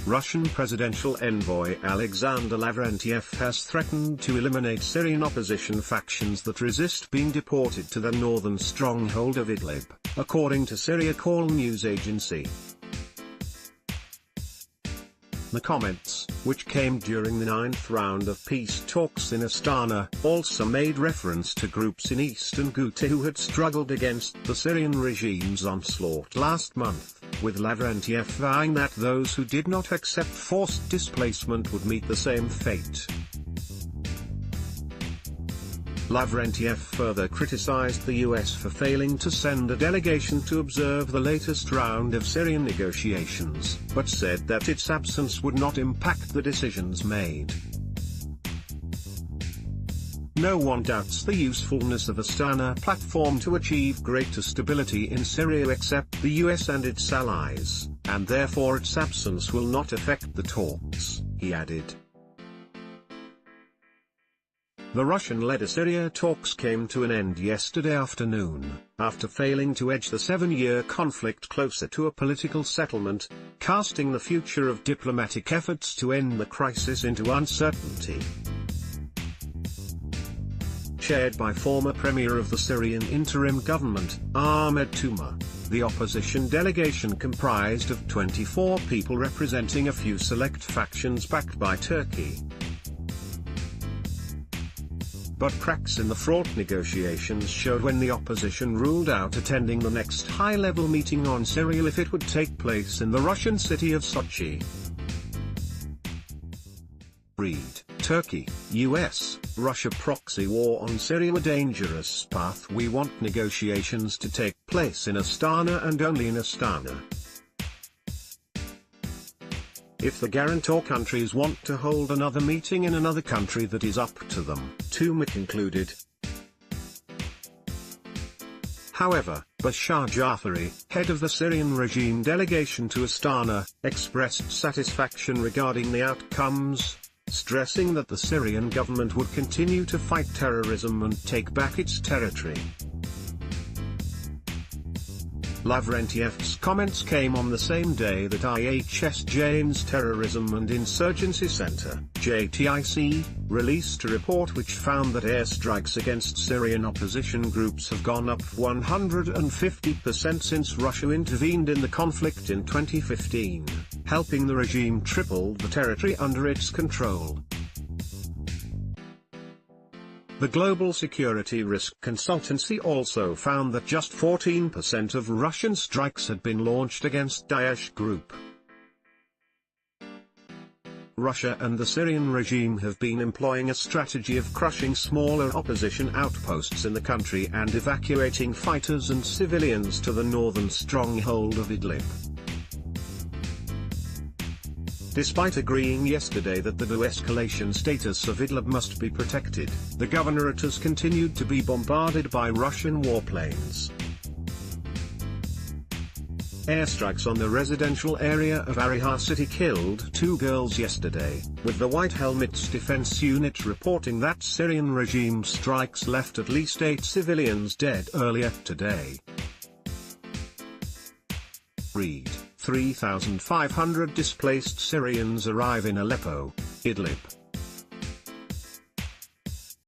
Russian presidential envoy Alexander Lavrentyev has threatened to eliminate Syrian opposition factions that resist being deported to the northern stronghold of Idlib, according to Syria Call news agency. The comments, which came during the 9th round of peace talks in Astana, also made reference to groups in eastern Ghouta who had struggled against the Syrian regime's onslaught last month, with Lavrentyev vowing that those who did not accept forced displacement would meet the same fate. Lavrentyev further criticized the US for failing to send a delegation to observe the latest round of Syrian negotiations, but said that its absence would not impact the decisions made. No one doubts the usefulness of Astana platform to achieve greater stability in Syria except the US and its allies, and therefore its absence will not affect the talks, he added. The Russian-led Syria talks came to an end yesterday afternoon, after failing to edge the 7-year conflict closer to a political settlement, casting the future of diplomatic efforts to end the crisis into uncertainty. Chaired by former premier of the Syrian interim government, Ahmed Tuma, the opposition delegation comprised of 24 people representing a few select factions backed by Turkey. But cracks in the fraught negotiations showed when the opposition ruled out attending the next high-level meeting on Syria if it would take place in the Russian city of Stacie. Read, Turkey, US, Russia proxy war on Syria a dangerous path. We want negotiations to take place in Astana and only in Astana. If the guarantor countries want to hold another meeting in another country, that is up to them, Tuma concluded. However, Bashar Jafari, head of the Syrian regime delegation to Astana, expressed satisfaction regarding the outcomes, stressing that the Syrian government would continue to fight terrorism and take back its territory. Lavrentyev's comments came on the same day that IHS Terrorism and Insurgency Center, JTIC, released a report which found that airstrikes against Syrian opposition groups have gone up 150% since Russia intervened in the conflict in 2015, helping the regime triple the territory under its control. The global security risk consultancy also found that just 14% of Russian strikes had been launched against Daesh group. Russia and the Syrian regime have been employing a strategy of crushing smaller opposition outposts in the country and evacuating fighters and civilians to the northern stronghold of Idlib. Despite agreeing yesterday that the de-escalation status of Idlib must be protected, the governorate has continued to be bombarded by Russian warplanes. Airstrikes on the residential area of Ariha city killed 2 girls yesterday, with the White Helmets Defense Unit reporting that Syrian regime strikes left at least 8 civilians dead earlier today. Read, 3,500 displaced Syrians arrive in Aleppo, Idlib.